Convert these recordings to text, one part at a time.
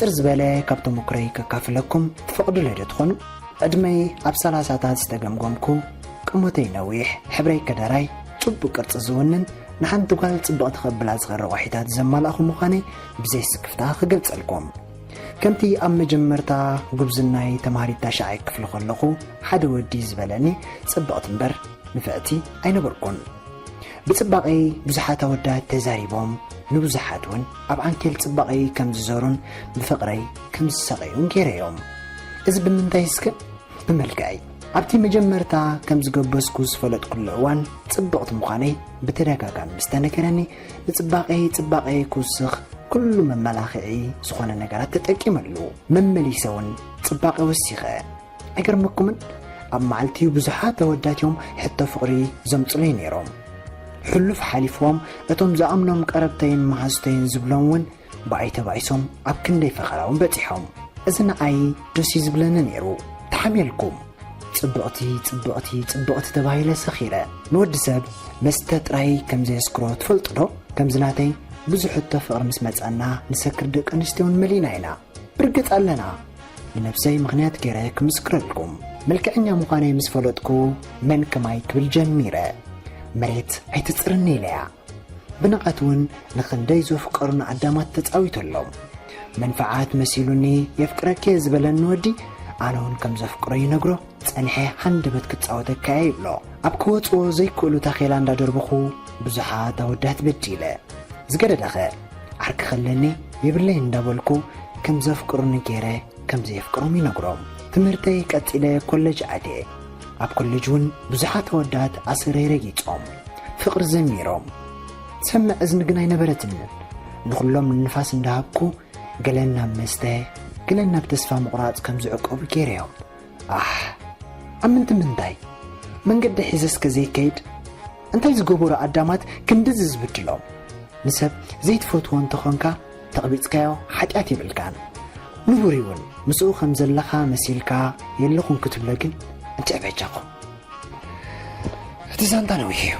حتر زبالة كابتو مكري ككافلكم تفقدوا لدي تخونوا أدمي أبسالها ساتات استقمقومكو قموتي نويح حبري كدراي طبو قرص زونن نحن قال تصبق تخبل صغير وحيدات زمال أخو مخاني بزي سكفتها خقلت لكم كمتي أم مجمرتا قبزناي تماري تاشعي كفل خلقو حدا ودي زبالاني تصبقت مبر نفعتي أين بركون بتصبقي بزحات ودات تزاريبهم نبزحاتون أبعان كل تصبقي كم زورون بفقري كم زساقيون كيريهم إذا بمنتهي سكب بملكعي أبتي مجمرتا كم زقبسكو سفلت كل عوان تصبقت مخاني بتراكا كان مستنكراني تصبقي كوسخ كل من ملاخعي سخونا نقرات تتأكيم اللو من مليسون تصبقي والسيخة أقرمكم أب معلتي بزحات وداتيهم حتى فقري زمطلين يروم حلف حالفهم أتم زأمنهم قربتين محاستين زبلون بعيت بعيسهم أب كندي فخراهم بتحهم إذن أي دوسي زبلنا نيرو تحميلكم ጽብቕቲ ተባሂለ ሰኺረ ንወዲ ሰብ መስጠት ራይ ከም ዘስክሮ ትፈልጡ ዶ ከም ዝናተይ ብዙሕ ፍቅር ምስ መጻና ንሰክር ደቂ ኣንስትዮን መሊና ኢና ብርግጽ ኣለና ንነፍሰይ ምኽንያት ገይረ ክምስክረልኩም መልክዕኛ ምዃነይ ምስ ፈለጥኩ መን ከማይ ክብል ጀሚረ መሬት ኣይትጽርኒ ኢለያ ብንቐት እውን ንኽንደይ ዘፍቀሩን ኣዳማት ተጻዊተሎም መንፈዓት መሲሉኒ የፍቅረከ ዝበለን ወዲ ኣነውን ከም ዘፍቅሮ ይነግሮ ጸንሐ ሃንደበት ክጻወተካ ይብሎ ኣብ ክወጽኦ ዘይክእሉ ታኺላ እንዳደርብኹ ብዙሓት ኣወዳት በዲለ ዝገደደኸ ዓርኪ ኸለኒ ይብለይ እንዳበልኩ ከም ዘፍቅሩኒ ገይረ ከም ዘየፍቅሮም ይነግሮም ትምህርተይ ቀጺለ ኮሌጅ ኣደ ኣብ ኮሌጅ እውን ብዙሓት ኣወዳት ኣስረይ ረጊጾም ፍቅሪ ዘሚሮም ሰምዕ እዝኒ ግን ኣይነበረትን ንኹሎም ንፋስ እንዳሃብኩ ገለና መስተ ገለና ብተስፋ ምቑራጽ ከም ዝዕቀቡ ገይረዮም ኣምንቲ ምንታይ መንገዲ ሒዘስ ከዘይከይድ እንታይ ዝገበሩ ኣዳማት ክንድዝ ዝብድሎም ንሰብ ዘይትፈትዎ እንተኾንካ ተቕቢጽካዮ ሓጢኣት ይብልካን ንቡር እውን ምስኡ ከም ዘለኻ መሲልካ የለኹን ክትብሎ ግን እንትዕበጃኹ እቲ ዛንታ ነዊሕ እዩ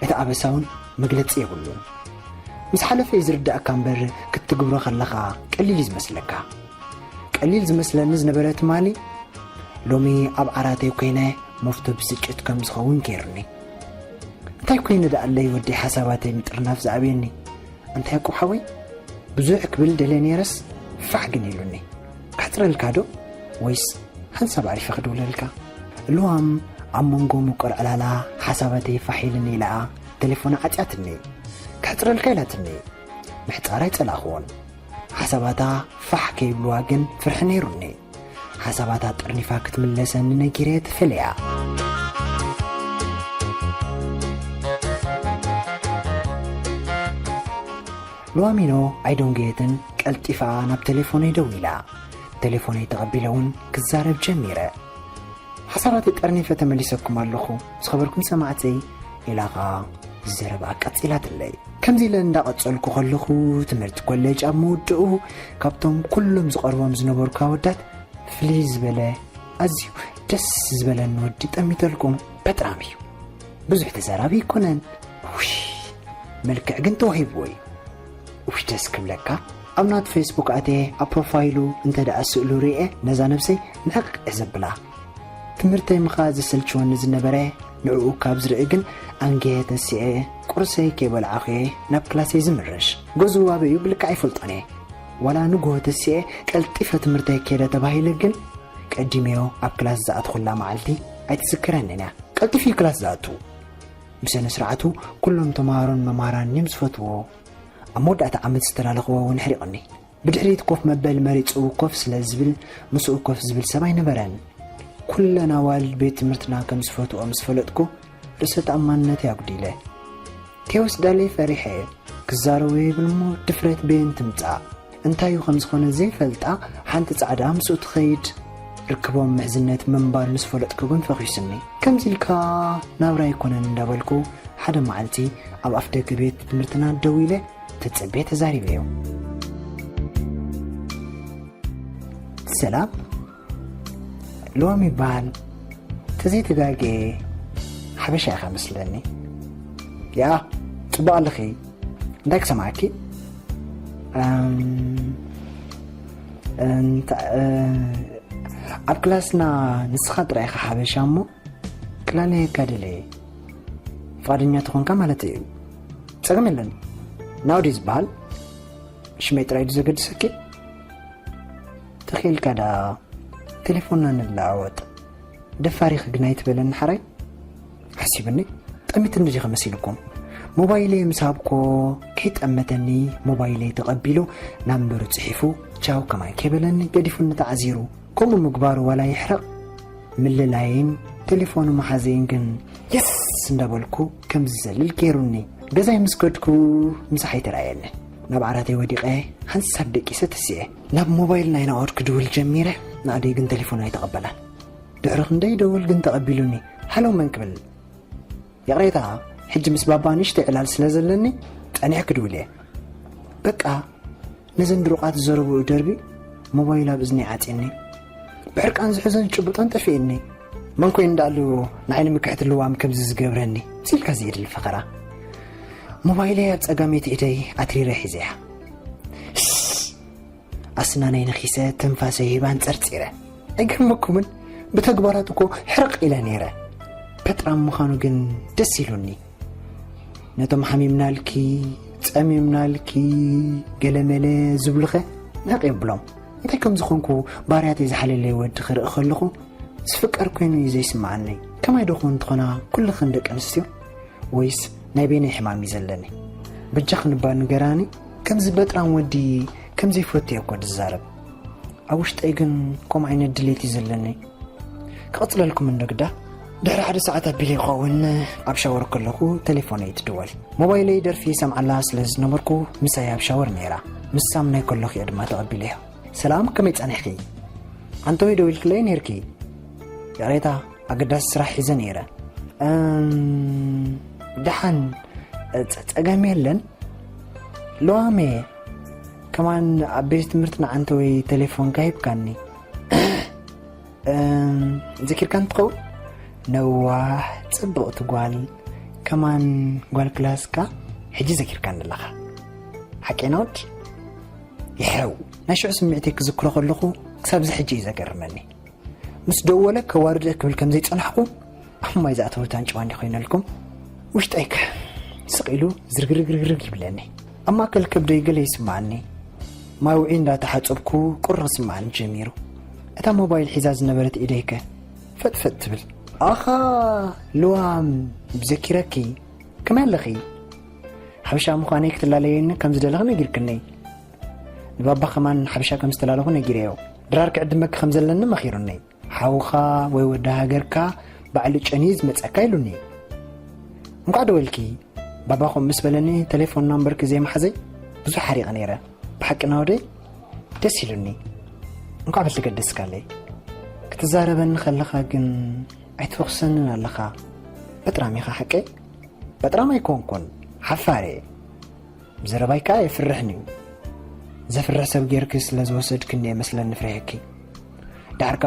እቲ ኣበሳውን መግለፂ የብሉን ምስ ሓለፈ ዝርዳእካ እምበር ክትግብሮ ከለኻ ቀሊል ዝመስለካ ቀሊል ዝመስለኒ ዝነበረ ትማሊ ሎሚ ኣብ ዓራተይ ኮይነ መፍቶ ብስጭት ከም ዝኸውን ገይሩኒ እንታይ ኮይነ ደኣለይ ወዲ ሓሳባተይ ምጥርናፍ ዝዓብየኒ እንታይ ኣቁሓወይ ብዙሕ ክብል ደለ ነይረስ ፋሕ ግን ኢሉኒ ካሕፅረልካ ዶ ወይስ ሓንሳብ ዓሪፈ ክድውለልካ እልዋም ኣብ መንጎ ምቁር ዕላላ ሓሳባተይ ፋሕ ኢልኒ ኢለኣ ቴሌፎን ዓፅያትኒ ካሕፅረልካ ኢላትኒ ምሕፃራይ ፀላኽዎን ሓሳባታ ፋሕ ከይብልዋ ግን ፍርሒ ነይሩኒ ሓሳባታ ጥርኒፋ ክትምለሰኒ ነጊረ ትፈልያ ሎሚኖ ኣይዶንጌትን ቀልጢፋ ናብ ቴሌፎነይ ደው ኢላ ቴሌፎነይ ተቐቢለውን ክዛረብ ጀሚረ ሓሳባቲ ጠርኒፈ ተመሊሰኩም ኣለኹ ዝኸበርኩም ሰማዕተይ ኢላኻ ዝዘረባ ቀፂላትለይ ከምዚ ኢለ እንዳቐጸልኩ ከለኹ ትምህርቲ ኮሌጅ ኣብ መውድኡ ካብቶም ኩሎም ዝቐርቦም ዝነበሩ ኣወዳት ፍልይ ዝበለ ኣዝዩ ደስ ዝበለኒ ወዲ ጠሚተልኩም በጥራም እዩ ብዙሕ ተዛራቢ ይኮነን መልክዕ ግን ተዋሂብዎይ ደስ ክብለካ ኣብ ናት ፌስቡክ ኣትየ ኣብ ፕሮፋይሉ እንተ ደኣ ስእሉ ርኤ ነዛ ነብሰይ ንሕቅቅ ዘብላ ትምህርተይ ምኻ ዘሰልችወኒ ዝነበረ ንዕኡ ካብ ዝርኢ ግን ኣንጌ ተሲዐ ቁርሰይ ከይበልዓኸ ናብ ክላሰይ ዝምረሽ ገዙ ዋበዩ ብልካ ኣይፈልጦነ ዋላ ንጎሆ ተሲዐ ቀልጢፈ ትምህርተይ ከይደ ተባሂለ ግን ቀዲሜዮ ኣብ ክላስ ዝኣትኹላ መዓልቲ ኣይትዝክረንን እያ ቀልጢፊ ክላስ ዝኣቱ ብሰነ ስርዓቱ ኩሎም ተምሃሮን መምሃራን እዮም ዝፈትዎ ኣብ መወዳእታ ዓመት ዝተላለኽዎ እውን ሕሪቕኒ ብድሕሪት ኮፍ መበል መሪፁ ኮፍ ስለ ዝብል ምስኡ ኮፍ ዝብል ሰብ ኣይነበረን ኩለን ኣዋል ቤት ትምህርትና ከም ዝፈትዎ ምስ ፈለጥኩ ርእሰ ተኣማንነተይ ኣጉዲለ ከይወስዳለይ ፈሪሐ ክዛረቡ ይብል እሞ ድፍረት ቤን ትምፃእ እንታይ ከም ዝኾነ ዘይፈልጣ ሓንቲ ጻዕዳ ምስኡ ትኸይድ ርክቦም ምሕዝነት መንባር ምስ ፈለጥኩ ግን ፈኺሱኒ ከምዚ ኢልካ ናብራ ኣይኮነን እንዳበልኩ ሓደ መዓልቲ ኣብ ኣፍ ደገ ቤት ትምህርትና ደው ኢለ ተጸብየ ተዛሪበዮ ሰላም ሎሚ ይበሃል ተዘይተጋጌ ሓበሻ ኢኻ መስለኒ ያ ጽቡቕ ኣለኺ እንታይ ክሰማዕኪ انت ኣብ ክላስና ንስኻ ጥራይኻ ሓበሻ እሞ ክላለየ ካደለየ ፍቃደኛ ትኾንካ ማለት እዩ ፀገም የለን ናውዲ ዝበሃል ሽመይ ጥራይ ዱ ዘገድሰኪ ተኺልካ ዳ ቴሌፎንና ንለዋወጥ ደፋሪኽ ግን ኣይትበለኒ ሓራይ ሓሲብኒ ጠሚት እንዲኻ መሲልኩም ሞባይለይ ምሳብኮ ከይጠመተኒ ሞባይለይ ተቐቢሉ ናምበሩ ጽሒፉ ቻው ከማይ ከበለኒ ገዲፉኒ ተዓዚሩ ከምኡ ምግባሩ ዋላ ይሕረቕ ምልላይን ቴሌፎኑ መሓዘይን ግን የስ እንዳበልኩ ከም ዝዘልል ገይሩኒ ገዛይ ምስ ከድኩ ምሳሕ ኣይተረኣየኒ ናብ ዓራተይ ወዲቐ ሃንሳብ ደቂሰ ተስየ ናብ ሞባይል ናይ ናዖድ ክድውል ጀሚረ ንኣደይ ግን ቴሌፎኑ ኣይተቐበላን ድሕሪ ክንደይ ደውል ግን ተቐቢሉኒ ሃሎ መን ክብል የቕሬታ ሕጂ ምስ ባባ ንእሽተይ ዕላል ስለ ዘለኒ ጠኒሕ ክድውል እየ በቃ ነዘን ድሩቓት ዝዘረብኡ ደርቢ ሞባይል ኣብ እዝኒ ዓፂኒ ብሕርቃን ዝሕዘን ጭቡጦን ጠፊእኒ መን ኮይን እንዳሉ ንዓይኒ ምክሕቲ ልዋም ከምዚ ዝገብረኒ ሲልካ ዝየድል ፈኸራ ሞባይለይ ኣብ ፀጋሜት ኢደይ ኣትሪረ ሒዘያ ኣስናነይ ነኺሰ ትንፋሰይ ሂባን ፀርፂረ ኣይገርመኩምን ብተግባራት እኮ ሕርቕ ኢለ ነይረ በጥራም ምዃኑ ግን ደስ ኢሉኒ ነቶም ሓሚምናልኪ ፀሚምናልኪ ገለመለ ዝብልኸ ናቕ የብሎም እንታይ ከም ዝኾንኩ ባርያተይ ዝሓለለይ ወዲ ክርኢ ከለኹ ዝፍቀር ኮይኑ እዩ ዘይስማዓኒ ከማይ ደኹን እንትኾና ኩልኽን ደቂ ኣንስትዮ ወይስ ናይ በይነይ ሕማም እዩ ዘለኒ ብጃ ክንባል ንገራኒ ከምዚ በጥራም ወዲ ከምዘይፈትዮ እኮ ድዛረብ ኣብ ውሽጠይ ግን ከምኡ ዓይነት ድሌት እዩ ዘለኒ ክቕፅለልኩም እንደግዳ ድሕሪ ሓደ ሰዓት ኣቢለ ይኸውን ኣብ ሻወር ከለኹ ቴሌፎነይ ትድወል ሞባይለይ ደርፊ ሰምዓላ ስለ ዝነበርኩ ምሳይ ኣብ ሻወር ነይራ ምስ ሳምናይ ከለኹ እየ ድማ ተቐቢለ እዮ ሰላም ከመይ ፀኒሕኪ ኣንተወይ ደዊልክለይ ነርኪ የቕሬታ ኣገዳሲ ስራሕ ሒዘ ነይረ ድሓን ፀገም የለን ለዋሜ ከማን ኣብ ቤት ትምህርቲ ንዓንተወይ ቴሌፎንካ ሂብካኒ ዘኪርካ እንትኸውን ነዋሕ ጽብቕቲ ጓል ከማን ጓል ክላስካ ሕጂ ዘኪርካ ኣለኻ ሓቄና ወድ ይሕረው ናይ ሽዑ ስምዕተይ ክዝክሮ ከለኹ ክሳብ ዝሕጂ እዩ ዘገርመኒ ምስ ደወለ ከዋርደ ክብል ከም ዘይጸናሕኩም ኣብ ማይ ዝኣተወታን ጭዋን ኮይነልኩም ውሽጠይከ ስቕ ኢሉ ዝርግርግርግርግ ይብለኒ ኣብ ማእከል ከብደይ ገለ ይስማዓኒ ማይ ውዒ እንዳተሓፀብኩ ቁር ስማዓኒ ጀሚሩ እታ ሞባይል ሒዛ ዝነበረት ኢደይከ ፈጥፈጥ ትብል ኣኻ ልዋም ብዘኪረኪ ከመይ ኣለኺ ሓበሻ ምዃነይ ክትላለየኒ ከም ዝደለኽ ነጊርክነይ ንባባ ኸማን ሓበሻ ከም ዝተላለኹ ነጊረዮ ድራር ክዕድመኪ ከም ዘለኒ መኺሩኒ ሓውኻ ወይ ወዳ ሃገርካ ባዕሊ ጨኒ ዝመፀካ ኢሉኒ እንኳዕ ደወልኪ ባባኹም ምስ በለኒ ቴሌፎን ናምበርኪ ዘይመሓዘይ ብዙሕ ሓሪቐ ነይረ ብሓቂና ወደይ ደስ ኢሉኒ እንኳዕ በልትገደስካለይ ክትዛረበኒ ከለኻ ግን ኣይትወኽሰንን ኣለኻ በጥራም ኢኻ ሓቀይ በጥራም ኣይኮንኩን ሓፋር እየ ብዘረባይካ የፍርሕኒ እዩ ዘፍርሕ ሰብ ጌርኪ ስለ ዝወሰድክኒ እየ መስለኒ ፍርሕኪ ዳዕርካ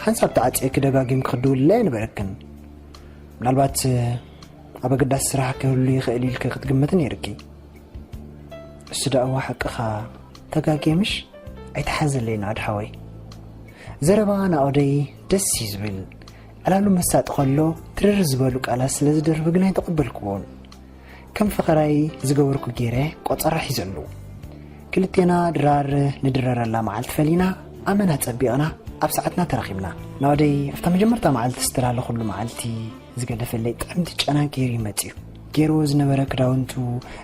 ሓንሳብ ተዓፅየኪ ደጋጊም ክኽድውልለ የንበረክን ምናልባት ኣብ ኣገዳሲ ስራሕ ክህሉ ይኽእል ኢልከ ክትግምት ነይርኪ እሱ ዳእዋ ሓቅኻ ተጋጊምሽ ኣይተሓዘለይና ኣድሓወይ ዘረባ ናኦደይ ደስ እዩ ዝብል ዕላሉ መሳጥ ከሎ ትርር ዝበሉ ቃላት ስለ ዝደርቢ ግን ኣይተቐበልክዎን ከም ፍኸራይ ዝገበርኩ ገይረ ቆፀራ ሒዘሉ ክልቴና ድራር ንድረረላ መዓልቲ ፈሊና ኣመና ፀቢቕና ኣብ ሰዓትና ተራኺብና ናኦደይ ኣብታ መጀመርታ መዓልቲ ዝተላለኹሉ መዓልቲ ዝገደፈለይ ጥዕምቲ ጨናን ገይሩ ይመፅዩ ገይርዎ ዝነበረ ክዳውንቱ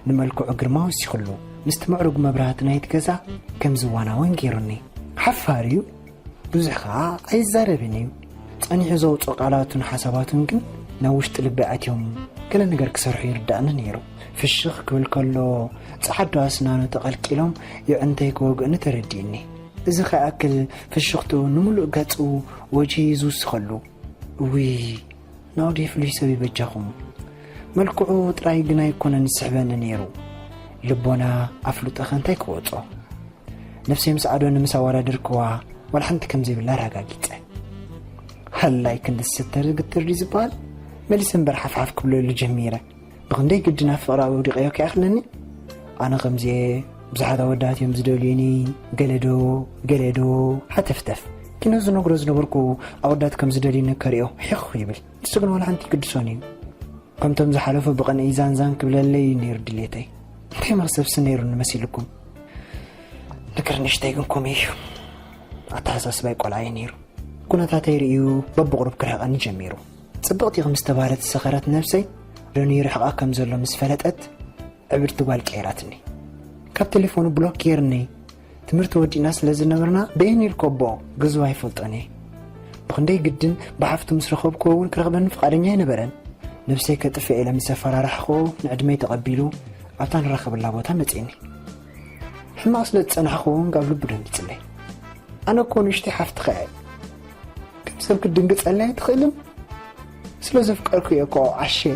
ንመልክዑ ግርማ ወሲኹሉ ምስቲ ምዕሩግ መብራህቲ ናይቲ ገዛ ከም ዝዋናወን ገይሩኒ ሓፋር እዩ ብዙሕ ከዓ ኣይዛረብን እዩ ፀኒሑ ዘውፅኦ ቃላቱን ሓሳባቱን ግን ናብ ውሽጢ ልቢ ኣትዮም ገለ ነገር ክሰርሑ ይርዳእኒ ነይሩ ፍሽኽ ክብል ከሎ ፃዓዶ ኣስናኑ ተቐልቂሎም የዕንተይ ክወግእኒ ተረዲእኒ እዚ ከይኣክል ፍሽኽቱ ንምሉእ ገፁ ወጂ ዝውስኸሉ እውይ ናወደይ ፍሉይ ሰብ ይበጃኹም መልክዑ ጥራይ ግን ኣይኮነን ዝስሕበኒ ነይሩ ልቦና ኣፍሉጠኸ እንታይ ክወፆ ነፍሰይ ምስ ዓዶ ንምስ ኣወዳድርክዋ ዋላ ሓንቲ ከም ዘይብላ ረጋጊፀ ሃላይ ክንድስተር ግትር ዝበሃል መሊስ እምበር ሓፍሓፍ ክብለሉ ጀሚረ ብክንደይ ግድና ፍቕራዊ ውዲቐዮ ከይኣኽለኒ ኣነ ከምዚየ بزحات أودات يوم زدوليني قلدو حتفتف كنا زنبركو أودات كم زدوليني كريو حيخ يبل تسقن ولا عنتي قدسوني كم تم زحلفوا بقن إيزان زان قبل اللي نير دليتي انتي مرسب سنيرو نمسيلكم لكر نشتاقنكم إيشو أتحسس بايقو العين نيرو كنا تاتيريو ببقرب كرهقاني جميرو صبغتي خمس تبارت السخرات نفسي لوني رحقا كم زلو مسفلتت عبرت والك عيراتني كاب تليفون بلوك يرني تمرت ودي ناس لازل نمرنا بيني الكوبو قزوا يفلطني بخندي قدن بحفت مسرخوب كوون كرغبن فقادنيا نبرن نفسي كتفي إلى مسافر رحخو نعدمي تقبلو عطان رخب اللابوتا متعيني حما أصلت سنحخوون قبل بدن بتسلي أنا كون اشتي حفت خيال كم سبك الدنقص علي تخيلم سلوزف كاركو يكو عشي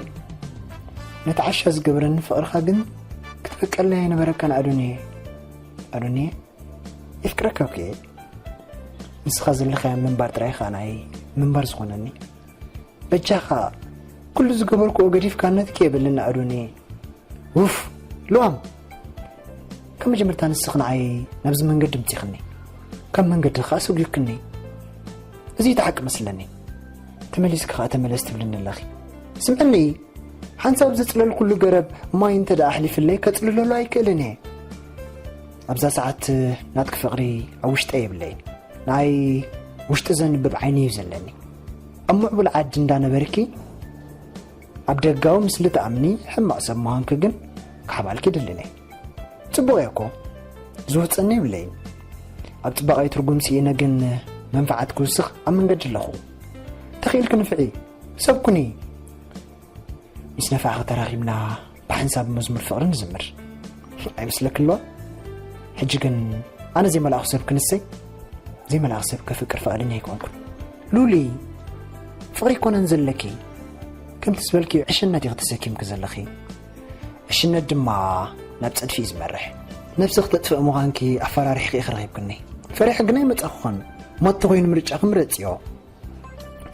نتعشى زقبرن فقر خاقن كتفك الله ينبركان أدوني يفكرك اوكي نسخاز اللي خيام من بار ترايخاناي من بار زخونني بجاخا كل زقبركو وقريف كانت كيبلنا أدوني وف لوام كم جمرتان السخنعي نبز من قد متيخني كم من قد خاص وقلكني زي تحك مسلني تمليسك خا تملست بلن الاخي سمعني حنساب زصلل كل قرب ما ينتدى احلف اللي كتللو لا يكلني ابزا ساعات ناتك فقري اوشت اي بلاي ناي وشت زنب بعيني يزلني امع بالعاد اندانا بركي ابدغاو مسل تامني حما سماهن كجن كحبال كدلني صبو ياكو زوصني بلاي ابطبقاي ترغم سينا جن منفعت كوسخ امن قد لخو تخيل كنفعي سبكني مش نفع تراغبنا بحنساب مزمر فقر نزمر اي مسلك الله حجكن انا زي ما لا احسب كنسي زي ما لا احسب كفكر فقرني يكونكم لولي فقري كون انزل لكي كم تسبلكي عشنا تغتسكيم كزلخي عشنا دما نبصد في زمرح نفسك تطفئ مغانكي افرارح يخرغيب كني فريح قناي متاخون ما تغين مرجع مرتيو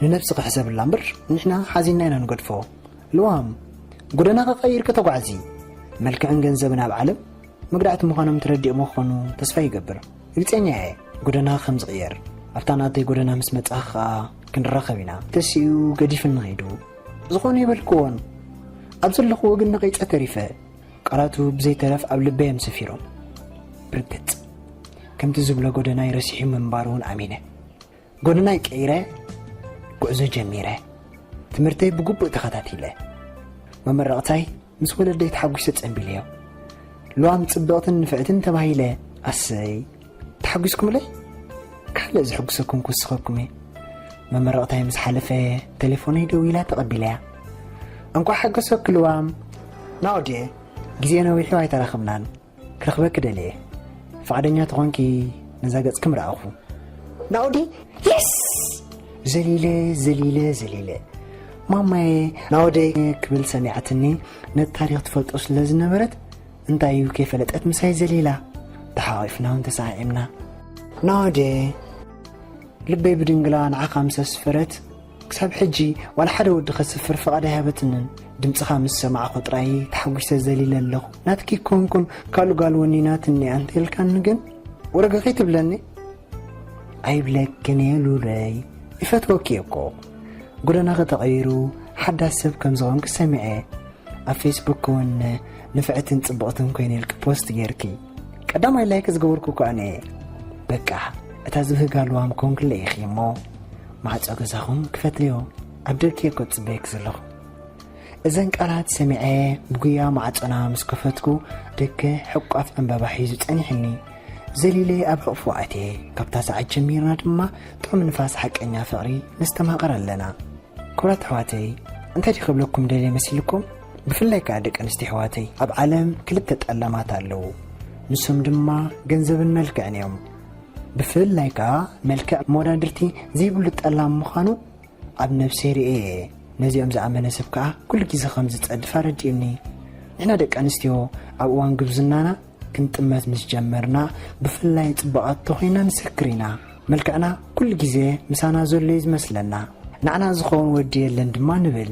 لنفسك حساب اللامبر نحنا حازيننا نقدفو لوام قدنا غير كتوعزي ملك ان جنزبنا بعلم مقدعت مخانم تردي مخونو تسفى يقبر يلتاني قدنا خمس غير افتاناتي قدنا مسمت اخا كنرخبنا تسيو قديف النغيدو زخوني بالكون ابزلخو وقلنا غيت اتريفه قراتو بزي تلف قبل بيم سفيرو برقت كم تزبلا قدنا يرسيحي من بارون امينه قدنا يكيره قعزو جميره تمرتي بقبو تخاتاتيله ممرقتاي مس ولدي تحقست انبيليو لو عم تصبقتن نفعتن تبايله اسي تحقسكم لي كاله زحقسكم كسخكمي ممرقتاي مس حلفه تليفوني دويلا تقبلها انكو حقسك لوام ناودي غزينا ويحو ايتراخمنان كرخبك دلي فقدنيا تكونكي نزاقصكم راخو ناودي يس زليله مامي ناودي كبل سمعتني نتاريخ تفلط أسل نبرت انتايو كيف لتقت مساي زليلة تحاوفنا وانت ساعمنا ناودي لبي بدنقلان عقام سفرت كساب حجي ولا حدا ود خسفر فقد هابتنن دمص خامس سمع خطراي تحوش زليلة اللغ ناتكي كونكم قالوا ونيناتني انت الكان نجن ورقاقي تبلني عيب لك كنيلو راي يفتوكيكو قلنا غتغيرو حدا السب كم زغم كسامعي فيسبوك كون نفعتن صبغتن كويني لك بوست غيركي قدام لايك زغوركو كاني بقى اتازوه قالوام كون كل يخيمو مع صغزاهم كفتليو عبدلكي كوت بيك زلو اذن قرات سمعي بقيا مع صنا مسكفتكو دك حقاف انبابا حيزو صنيحني زليلي ابو فواتي كبتا ساعه جميرنا دما طعم نفاس حقنيا فقري نستماقر لنا كرات حواتي انت تخبلكم دلي مسلكم بفلاي كادك انستي حواتي اب عالم كلت تقلمات اللو نسم دما ገንዘብን መልከዕንዮም بفلاي كا ملكع مودادرتي زي بلو تقلم مخانو اب نفسي رئي نزيهم زعمنا سبكا كل كيزا خمز تصدفا رديني احنا دك انستيو اب وان قبزنانا كنت امات مسجمرنا بفلاي طبقات تخينا نسكرينا ملكعنا كل كيزا مسانا زوليز مسلنا نعنا زخون ودي لندما نبل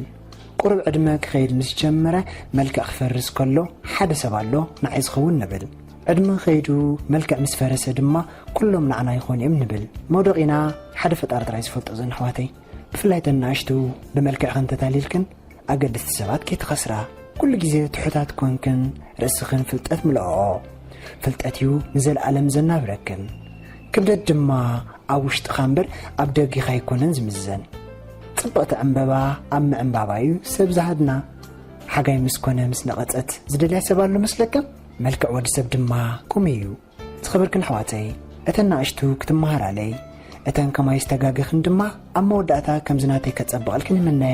قرب عدمك خيد مسجمرة ملك أخفرس كله حدا سبالو نعيز خون نبل ዕድመ ኸይዱ መልክዕ ምስ ፈረሰ ድማ ኩሎም ንዓና ይኾን እዮም ንብል መውደቂና ሓደ ፈጣሪ ጥራይ ዝፈልጦ ዘን ኣሕዋተይ ብፍላይ ተናእሽቱ ብመልክዕ ክንተታሊልክን ኣገደስቲ ሰባት ከይትኸስራ ኩሉ ግዜ ትሑታት ኮንክን ርእስኽን ፍልጠት ምልኦ ፍልጠት እዩ ንዘለኣለም ዘናብረክን ክብደት ድማ ኣብ ውሽጥኻ እምበር ኣብ ደጊኻ ኣይኮነን ዝምዘን ጽብቕቲ ዕምበባ ኣብ ምዕምባባ እዩ ሰብ ዝሃድና ሓጋይ ምስ ኮነ ምስ ነቐፀት ዝደልያ ሰብ ኣሎ መስለከም መልክዕ ወዲ ሰብ ድማ ቁሚ እዩ ዝኽብርክን ኣሕዋተይ እተን ናእሽቱ ክትመሃራለይ እተን ከማይ ዝተጋገኽን ድማ ኣብ መወዳእታ ከም ዝናተይ ከጸብቐልክን ይምነ